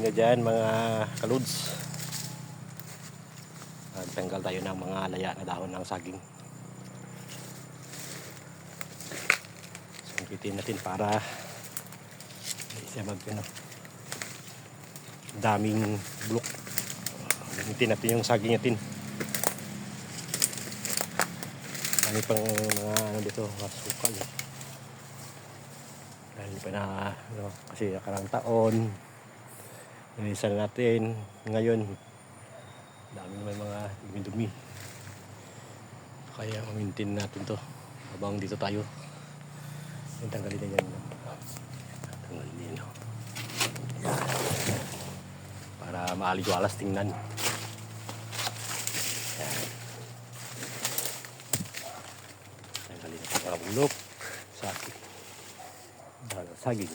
nyo dyan mga kaluds. Tanggal tayo ng mga laya na dahon ng saging. Sungkitin natin para hindi siya daming bulok. Gamitin natin yung saging natin. Dami pang mga ano dito, mga sukal. Dahil pa na kasi nakarang taon nilisan natin ngayon. Dami naman mga dumi-dumi. Kaya mamintin natin to habang dito tayo. Yung tanggalin na yan. Tanggalin din. Yan. Para maaliwalas tingnan. Yan. Tanggalin natin mga bulok. Saging. Saging.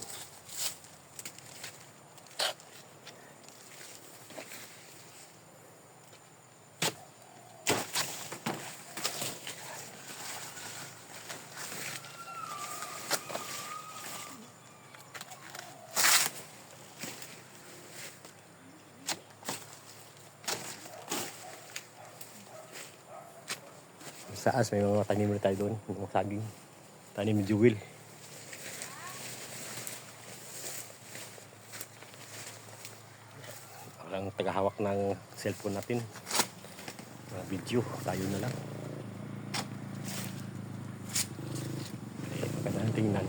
Sa as may mga tanim na tayo doon, mga saging. Tanim ni Jewel. Walang tagahawak ng cellphone natin. Mga video, tayo na lang. Magandang tingnan.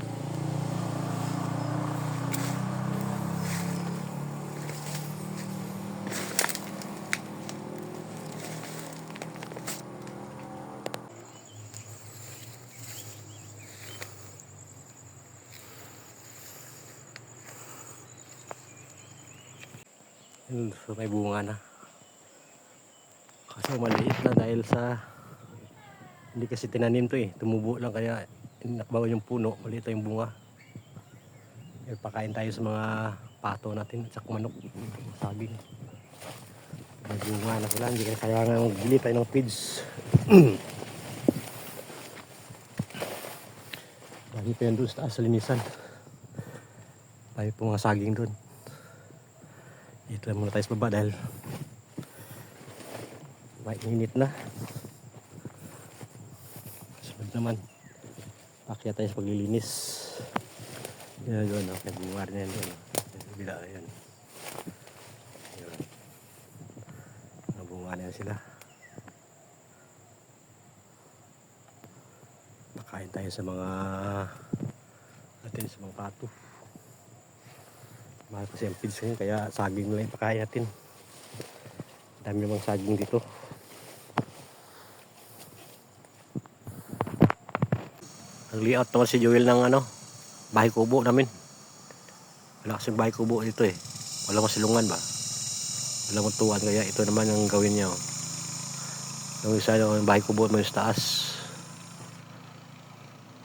So, may bunga na. Kasi maliit na dahil sa hindi kasi tinanim to eh. Tumubo lang kaya nakbawa yung puno. Maliit na yung bunga. Pakain tayo sa mga pato natin at saka manok. Saging. May bunga na sila. Hindi kaya nga magbili tayo ng feeds. Lagi pa yan doon sa taas sa linisan. Tayo po mga saging doon. Dito lang muna tayo sa baba dahil mainit na. Sunod naman pakyat tayo sa paglilinis. Yan doon, nagbunga rin yan doon. Bila yan. Nabunga na yan sila. Pakain tayo sa mga sa mga pato. Mahal kasi ang feeds ngayon, kaya saging lang ipakain natin. Dami namang saging dito. Nag-layout naman si Joel ng bahay kubo namin. Wala kasing bahay kubo dito eh. Wala masilungan ba? Wala matuan, kaya ito naman ang gawin niya. Yung isa yung bahay kubo mo sa taas.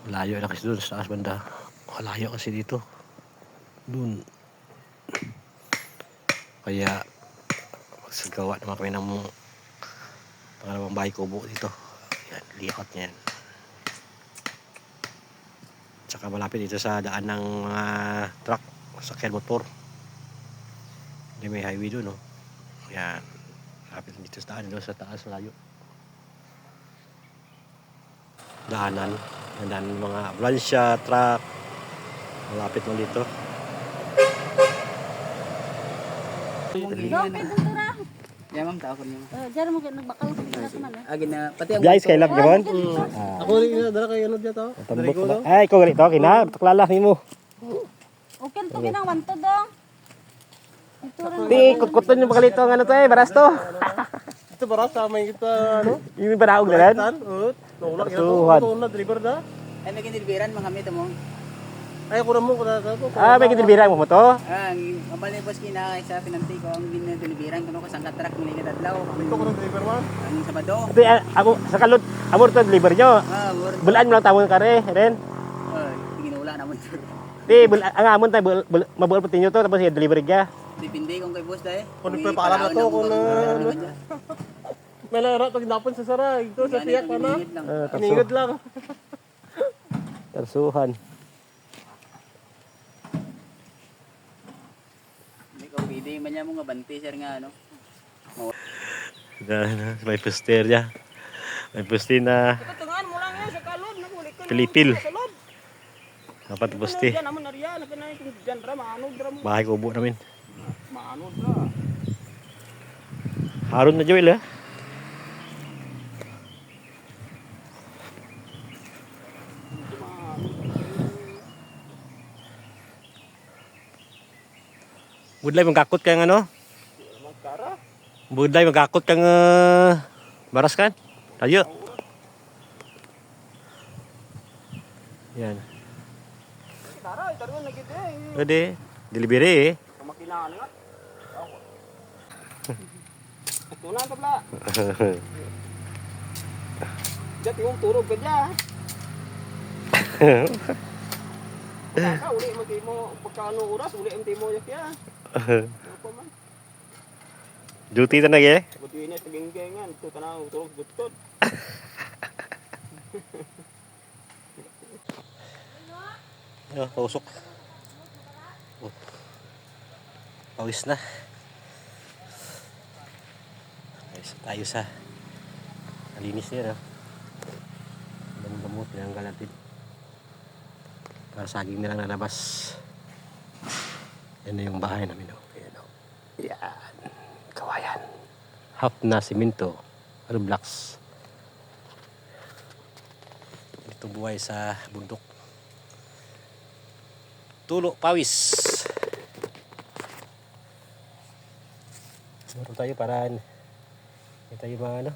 Malayo na kasi doon sa taas banda. Malayo kasi dito. Doon. Kaya magsagawa naman kami ng pangalawang bahay kubo dito. Yan, layout niya yan. Tsaka malapit dito sa daan ng mga truck, sakyan motor. Hindi may highway doon, no? Yan, malapit dito sa daan, doon sa taas, malayo. Daanan ng mga ambulansya, truck. Malapit mo dito. Ya ma'am, tao ko niyo. Diyan mo nagbakal sa man. Agi na pati ang Guys, kay love gamon. Ako rin ina dara kay ano diya to. Ay, ko ganito kina, tuklala nimo. Okay to ginang wanto dong. Di kutkuton yung bakalito ng to baras to. Ito baras sa may kita ano? Yung baraog na rin. Tulak Tuhan. ito na deliver da. ay may kinilbiran mga gamit mo. Ay ko mo ko na to. May kitilbira mo to? Ang mabalibos kina sa pinanti ko ang dinilibiran kuno ko sang katrak ng lingat adlaw. Ito ko na deliver man. Ang Sabado. Ito ako sa kalot amor to deliver nyo. Word. Bulaan mo lang tamon kare, ren. Ginula naman. Di ang amon tay mabuol pati nyo to tapos i-deliver ka. Dipindi kung kay boss dai. Kung nagpapaalam na to kung may laro to ginapon sa sara. Ito sa tiyak pa na. Iningod lang. Tersuhan. Hindi ko Hindi man niya mo nga banti sir nga ano. May poster niya. May poster na Tungan mo lang yan sa kalod. Nakulik ko. Pilipil. Sa loob. Dapat poster. Diyan naman nariyan. Nakanay kung dyan dra. Maanod dra mo. Bahay kubo namin. Maanod dra. Harun na Joel ha. Budlay magakot kang ano? Magkara. Budlay magakot kang baras kan? Tayo. Yan. Tara, itaruan na kita eh. Pwede. Delivery eh. Kamakinaan nga. Ito na tabla. Dati yung turog ka dyan. Kaka, uli mo pagkano oras, uli mo yak ya. Ano pa man? Duty na nag eh. Buti na sa genggengan, ito tanaw turog gutod. Pausok. Oh. Pawis na. Ayos tayo sa malinis niya. Damot-damot na ang galatid. Para saging na lang nalabas. Yan na yung bahay namin. Oh. Ayan, oh. Yan. Kawayan. Half na simento. Or blocks. Ito buhay sa bundok. Tulo, pawis. Meron tayo para hindi tayo mga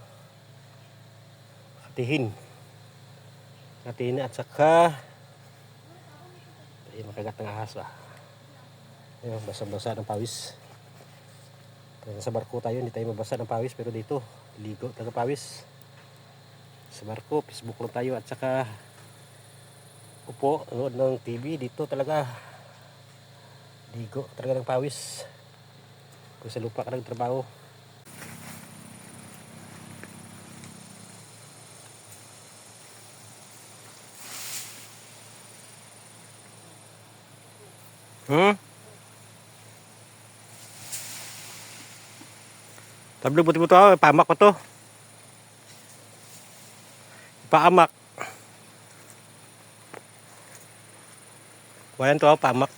hatihin. Hatihin at saka tayo makagat ng ahas ba. Ayun, basa-basa ng pawis. Kaya sa barko tayo, hindi tayo mabasa ng pawis, pero dito, ligo talaga pawis. Sa barko, Facebook lang tayo at saka upo, nood ng TV, dito talaga ligo talaga ng pawis. Kung sa lupa ka nagtrabaho. Tablog buti mo to, pamak pa to. Paamak. Wayan to, pamak.